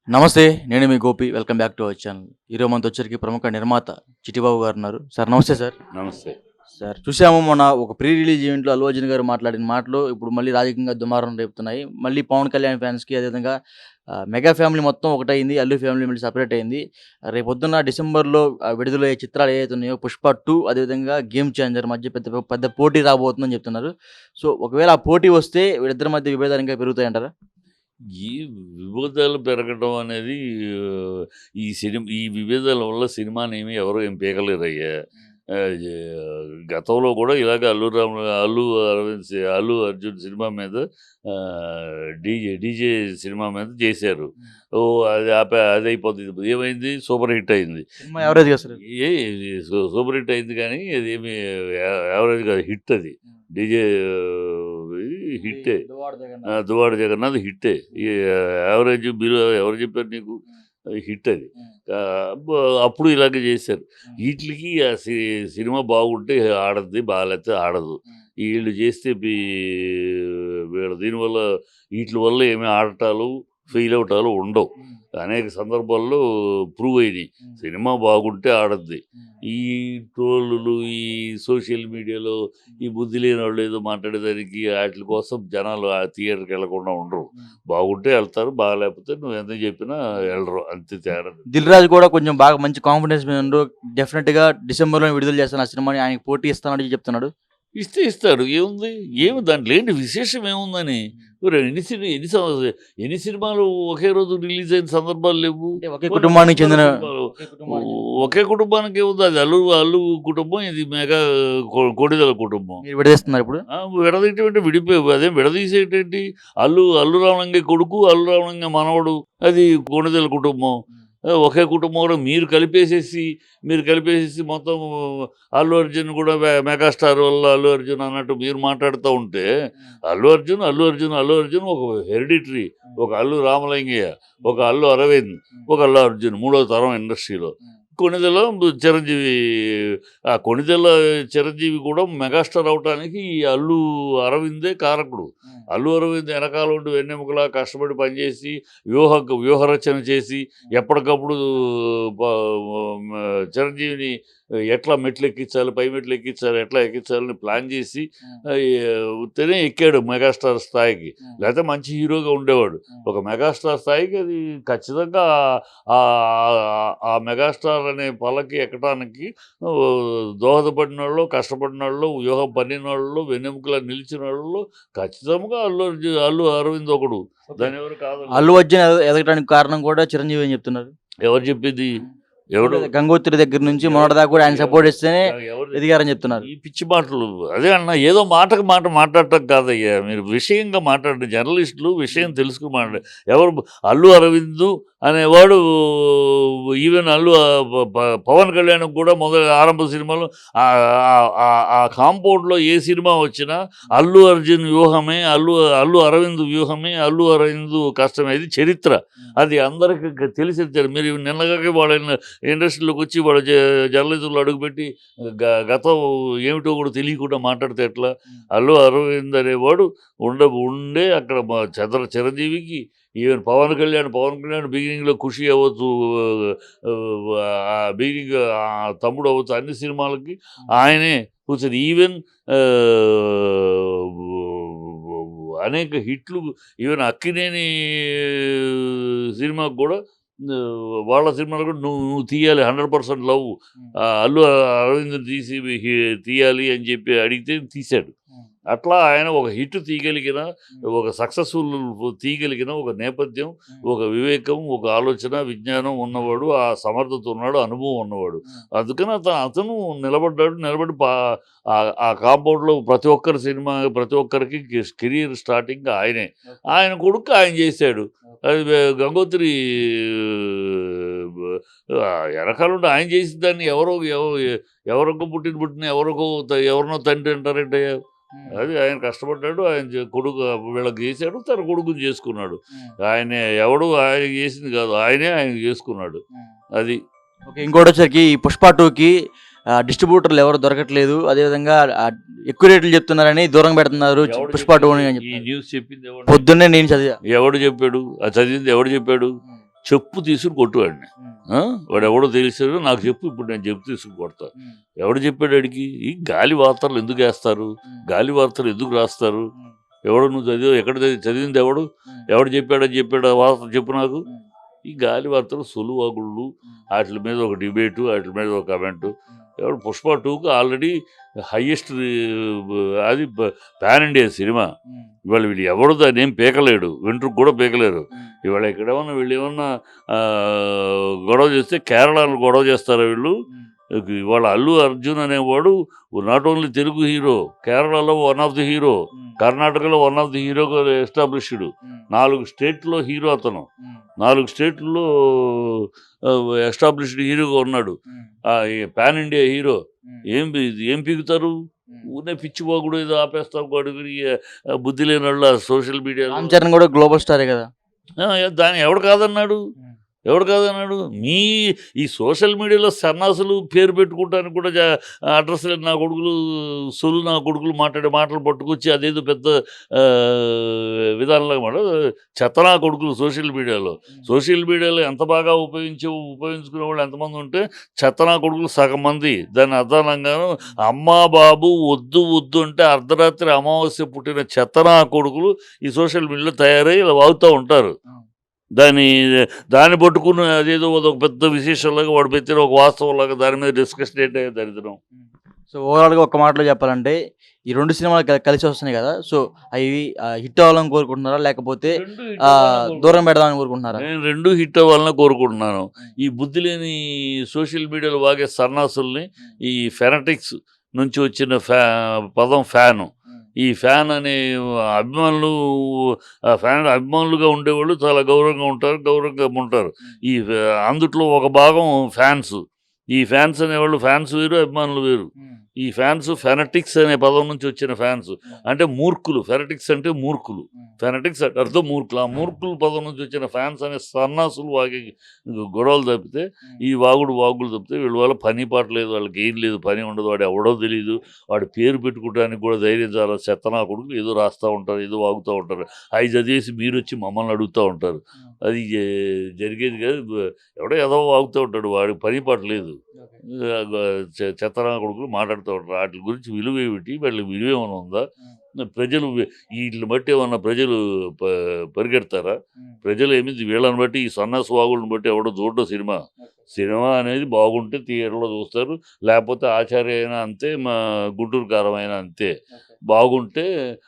నమస్తే. నేను మీ Gopi. Welcome back to our channel. ఈరోజు మనతో వచ్చరికి ప్రముఖ నిర్మాత చిట్టిబాబు గారు ఉన్నారు. సార్ నమస్తే సార్. నమస్తే. సార్ చూసాము మొన్న ఒక ప్రీ రిలీజ్ ఈవెంట్‌లో అల్లు అర్జున్ గారు మాట్లాడిన మాటలు ఇప్పుడు మళ్ళీ రాజకీయంగా దుమారం రేపుతున్నాయి. మళ్ళీ పవన్ కళ్యాణ్ ఫ్యాన్స్‌కి అదేవిధంగా మెగా ఫ్యామిలీ మొత్తం ఒకటయింది. అల్లు ఫ్యామిలీ మళ్ళీ సెపరేట్ అయింది. రేపొద్దున్న డిసెంబర్‌లో విడుదలయ్యే చిత్రాలు ఏవైతే ఉన్నాయో 'పుష్ప 2' అదేవిధంగా 'గేమ్ చేంజర్' మధ్య పెద్ద పెద్ద పోటీ రాబోతుందని చెప్తున్నారు. సో ఒకవేళ ఆ పోటీ వస్తే వీళ్ళిద్దరి మధ్య విభేదాలు ఇంకా పెరుగుతాయంటారా? ఈ విభేదాలు పెరగడం అనేది ఈ విభేదాల వల్ల సినిమానేమి ఎవరు ఏం పీకలేరయ్యా. గతంలో కూడా ఇలాగ అల్లు అరవింద్ అల్లు అర్జున్ సినిమా మీద డీజే సినిమా మీద చేశారు. అది అయిపోతుంది. ఏమైంది? సూపర్ హిట్ అయింది. సినిమా యావరేజ్‌గా సార్. ఏ సూపర్ హిట్ అయింది కానీ అదేమి యావరేజ్ కాదు, హిట్ అది. డీజే హిట్టే. దువ్వాడ జగన్నాథ్ హిట్టే. ఈ యావరేజ్ బిలో ఎవరు చెప్పారు నీకు? హిట్ అది. అప్పుడు ఇలాగే చేశారు. వీటికి సినిమా బాగుంటే ఆడద్ది, బాగాలేకపోతే ఆడదు. వీళ్ళు చేస్తే దీనివల్ల వీటి వల్ల ఏమీ ఆడటాలు ఫెయిల్ అవటాలు ఉండవు. అనేక సందర్భాల్లో ప్రూవ్ అయినాయి. సినిమా బాగుంటే ఆడద్ది. ఈ ట్రోళ్ళు, ఈ సోషల్ మీడియాలో ఈ బుద్ధి లేని వాళ్ళు ఏదో మాట్లాడేదానికి వాటి కోసం జనాలు ఆ థియేటర్కి వెళ్లకుండా ఉండరు. బాగుంటే వెళ్తారు, బాగాలేకపోతే నువ్వు ఎంత చెప్పినా వెళ్ళరు. అంతే తేడా. దిల్ రాజు కూడా కొంచెం బాగా మంచి కాన్ఫిడెన్స్ మీద ఉండు. డెఫినెట్‌గా డిసెంబర్‌లో విడుదల చేస్తాను ఆ సినిమాని, ఆయనకి పోటీ ఇస్తానని చెప్తున్నాడు. ఇస్తాడు. ఏముంది? దాంట్లో ఏంటి విశేషం ఏముందని? ఎన్ని సినిమాలు ఒకే రోజు రిలీజ్ అయిన సందర్భాలు లేవు. ఒకే కుటుంబానికి చెందిన ఒకే కుటుంబానికి ఏముంది? అది అల్లు కుటుంబం, ఇది మెగా కొణిదెల కుటుంబం. మీరు విడదీస్తున్నారు ఇప్పుడు. విడదీయటం విడిపోయి అదేం విడదీసేటండి. అల్లు రావణంగా కొడుకు, అల్లు రావణంగా మనవడు, అది కొణిదెల కుటుంబం. ఒకే కుటుంబంలో మీరు కలిపేసేసి మొత్తం అల్లు అర్జున్ కూడా మెగాస్టార్ వల్ల అల్లు అర్జున్ అన్నట్టు మీరు మాట్లాడుతూ ఉంటే అల్లు అర్జున్ ఒక హెరిడిటరీ. ఒక అల్లు రామలింగయ్య, ఒక అల్లు అరవింద్, ఒక అల్లు అర్జున్, మూడో తరం ఇండస్ట్రీలో. కొణిదెల చిరంజీవి. ఆ కొణిదెల చిరంజీవి కూడా మెగాస్టార్ అవటానికి ఈ అల్లు అరవిందే కారకుడు. అల్లు అరవింద్ వెనకాల ఉండి వెన్నెముకలా కష్టపడి పనిచేసి వ్యూహరచన చేసి ఎప్పటికప్పుడు చిరంజీవిని ఎట్లా మెట్లు ఎక్కించాలి, పై మెట్లు ఎక్కించాలి, ఎట్లా ఎక్కించాలని ప్లాన్ చేసి ఉత్తనే ఎక్కాడు మెగాస్టార్ స్థాయికి. లేకపోతే మంచి హీరోగా ఉండేవాడు. ఒక మెగాస్టార్ స్థాయికి అది ఖచ్చితంగా ఆ మెగాస్టార్ అనే పల్లకి ఎక్కడానికి దోహదపడిన వాళ్ళు, కష్టపడిన వాళ్ళు, వ్యూహం పన్నిన వాళ్ళు, వెన్నెముకలా నిలిచిన వాళ్ళు ఖచ్చితంగా అల్లు అరవింద్ ఒకడు. దాని ఎవరు కాదు. అల్లు అర్జున్ ఎదగడానికి కారణం కూడా చిరంజీవి అని చెప్తున్నారు. ఎవరు చెప్పింది? ఎవడు? గంగోత్రి దగ్గర నుంచి మొన్నటిదాకా కూడా ఆయన సపోర్ట్ ఇస్తేనే ఎదిగారని చెప్తున్నారు. ఈ పిచ్చి మాటలు అదే అన్న. ఏదో మాట మాట్లాడటం కాదయ్యా. మీరు విషయంగా మాట్లాడండి. జర్నలిస్టులు విషయం తెలుసుకుని మాట్లాడండి. ఎవరు? అల్లు అరవింద్ అనేవాడు ఈవెన్ పవన్ కళ్యాణ్ కూడా ఆరంభ సినిమాలో ఆ కాంపౌండ్లో ఏ సినిమా వచ్చినా అల్లు అర్జున్ వ్యూహమే, అల్లు అరవింద్ వ్యూహమే, అల్లు అరవింద్ కష్టమే. ఇది చరిత్ర. అది అందరికీ తెలిసి. మీరు నిన్నగాక వాళ్ళ ఇండస్ట్రీలోకి వచ్చి వాళ్ళ జర్నలిస్టులు అడుగుపెట్టి గతం ఏమిటో కూడా తెలియకుండా మాట్లాడితే ఎట్లా? అల్లు అరవింద్ అనేవాడు ఉండే అక్కడ చిరంజీవికి, ఈవెన్ పవన్ కళ్యాణ్ బిగినింగ్లో ఖుషి అవ్వచ్చు, బిగినింగ్ తమ్ముడు అవ్వచ్చు, అన్ని సినిమాలకి ఆయనే కూర్చొని ఈవెన్ అనేక హిట్లు. ఈవెన్ అక్కినేని సినిమాకు కూడా వాళ్ళ సినిమాలు కూడా నువ్వు తీయాలి 100% లవ్, అల్లు అరవింద్ తీయాలి అని చెప్పి అడిగితే తీశాడు. అట్లా ఆయన ఒక హిట్ తీయగలిగిన, ఒక సక్సెస్ఫుల్ తీయగలిగిన ఒక నేపథ్యం, ఒక వివేకం, ఒక ఆలోచన, విజ్ఞానం ఉన్నవాడు, ఆ సమర్థత ఉన్నాడు, అనుభవం ఉన్నవాడు. అందుకని అతను నిలబడి ఆ కాంపౌండ్లో ప్రతి ఒక్కరికి కెరీర్ స్టార్టింగ్ ఆయనే. ఆయన కొడుకు ఆయన చేశాడు. అది గంగోత్రి వెనకాలంటే ఆయన చేసిన దాన్ని ఎవరికో పుట్టిన ఎవరినో తండ్రి అంటారంటే అది ఆయన కష్టపడ్డాడు. ఆయన కొడుకు వీళ్ళకి చేశాడు, తన కొడుకుని చేసుకున్నాడు. ఆయన చేసింది కాదు, ఆయన చేసుకున్నాడు. అది. ఓకే. ఇంకోటి వచ్చరికి ఈ 'పుష్ప 2'కి డిస్ట్రిబ్యూటర్లు ఎవరు దొరకట్లేదు, అదేవిధంగా ఎక్కువ రేట్లు చెప్తున్నారని దూరం పెడుతున్నారు 'పుష్ప 2' అని ఈ న్యూస్ చెప్పింది పొద్దున్నే నేను చదివా. ఎవడు చెప్పాడు? చదివింది ఎవడు చెప్పాడు? చెప్పు తీసుకుని కొట్టువాడిని. వాడు ఎవడో తెలిసాడు, నాకు చెప్పు, ఇప్పుడు నేను చెప్పు తీసుకుని కొడతా. ఎవడు చెప్పాడు వాడికి? ఈ గాలి వార్తలు ఎందుకు వేస్తారు, గాలి వార్తలు ఎందుకు రాస్తారు? ఎవడు నువ్వు చదివి ఎక్కడ చదివింది ఎవడు? ఎవడు చెప్పాడు వార్త చెప్పు నాకు. ఈ గాలి వార్తలు సొలువాగుళ్ళు, వాటి మీద ఒక డిబేటు, వాటి మీద ఒక కమెంటు. ఎవడు పుష్ప 2కు ఆల్రెడీ హయ్యెస్ట్, అది పాన్ ఇండియా సినిమా. ఇవాళ వీళ్ళు ఎవడు దాన్ని ఏం పీకలేడు, వెంట్రుకు కూడా పీకలేరు. ఇవాళ ఇక్కడ ఏమన్నా వీళ్ళు ఏమన్నా గొడవ చేస్తే కేరళలో గొడవ చేస్తారా వీళ్ళు? ఇవాళ అల్లు అర్జున్ అనేవాడు నాట్ ఓన్లీ తెలుగు హీరో, కేరళలో వన్ ఆఫ్ ది హీరో, కర్ణాటకలో వన్ ఆఫ్ ది హీరోగా ఎస్టాబ్లిష్డ్. 4 స్టేట్లో హీరో అతను, 4 స్టేట్లలో ఎస్టాబ్లిష్డ్ హీరోగా ఉన్నాడు. Pan India hero. ఏం పీకుతారు? ఊనే పిచ్చిపోకుడు ఏదో ఆపేస్తాం బుద్ధి లేని వాళ్ళు సోషల్ మీడియా. రామ్ చరణ్ కూడా గ్లోబల్ స్టారే కదా. దాన్ని ఎవడు కాదన్నాడు? ఈ సోషల్ మీడియాలో సన్నాసులు పేరు పెట్టుకుంటానికి కూడా అడ్రస్ లేని నా కొడుకులు, నా కొడుకులు మాట్లాడే మాటలు పట్టుకొచ్చి అదేదో పెద్ద విధానంలో మాట చెత్త నా కొడుకులు. సోషల్ మీడియాలో ఎంత బాగా ఉపయోగించుకునే వాళ్ళు ఎంతమంది ఉంటే చెత్త నా కొడుకులు సగం మంది. దాన్ని అర్థానంగాను అమ్మా బాబు వద్దు అంటే అర్ధరాత్రి అమావాస్య పుట్టిన చెత్త నా కొడుకులు ఈ సోషల్ మీడియాలో తయారై ఇలా వాగుతూ ఉంటారు. దాన్ని పట్టుకుని అదేదో ఒక పెద్ద విశేషంలాగా వాడు పెట్టిన ఒక వాస్తవంలాగా దాని మీద డిస్కషన్ ఏంటో దరిద్రం. సో ఓవరాల్గా ఒక మాటలో చెప్పాలంటే ఈ 2 సినిమాలు కలిసి వస్తున్నాయి కదా, సో అవి హిట్ అవ్వాలని కోరుకుంటున్నారా, లేకపోతే దూరం పెడదామని కోరుకుంటున్నారా? నేను 2 హిట్ అవ్వాలని కోరుకుంటున్నాను. ఈ బుద్ధి లేని సోషల్ మీడియాలో వాగే సన్నాసుల్ని, ఈ ఫెనటిక్స్ నుంచి వచ్చిన పదం ఫ్యాను, ఈ ఫ్యాన్ అనే అభిమానులుగా ఉండేవాళ్ళు చాలా గౌరవంగా ఉంటారు. ఈ అందుట్లో ఒక భాగం ఫ్యాన్స్. ఈ ఫ్యాన్స్ అనేవాళ్ళు, ఫ్యాన్స్ వేరు, అభిమానులు వేరు. ఈ ఫ్యాన్స్ ఫెనటిక్స్ అనే పదం నుంచి వచ్చిన ఫ్యాన్స్ అంటే మూర్ఖులు. ఫెనటిక్స్ అంటే మూర్ఖులు, ఫెనటిక్స్ అంటే అర్థం మూర్ఖులు. ఆ మూర్ఖులు పదం నుంచి వచ్చిన ఫ్యాన్స్ అనే సన్నాసులు వాగే గొడవలు తప్పితే, ఈ వాగులు తప్పితే వీళ్ళ వల్ల పని పాట లేదు, వాళ్ళకి ఏం లేదు, పని ఉండదు. వాడు ఎవడో తెలియదు, వాడి పేరు పెట్టుకోవడానికి కూడా ధైర్యం చాలా చెత్తనా కొడుకులు. ఏదో రాస్తూ ఉంటారు, ఏదో వాగుతూ ఉంటారు. అవి చదివేసి మీరు వచ్చి మమ్మల్ని అడుగుతూ ఉంటారు. అది జరిగేది కాదు. ఎవడో ఏదో వాగుతూ ఉంటాడు, వాడికి పని పాట లేదు. చెత్తనా కొడుకులు మాట్లాడుతూ ఉంటారు. వాటి గురించి విలువ ఏమిటి, వీళ్ళకి విలువ ఏమైనా ఉందా? ప్రజలు వీళ్ళని బట్టి ఏమన్నా ప్రజలు పరిగెడతారా? ప్రజలు ఏమిటి వీళ్ళని బట్టి, ఈ సన్నాసు వాగులను బట్టి ఎవడో చూడడం. సినిమా అనేది బాగుంటే థియేటర్లో చూస్తారు, లేకపోతే ఆచార్య అయినా అంతే, మా గుంటూరు కారం అయినా అంతే. బాగుంటే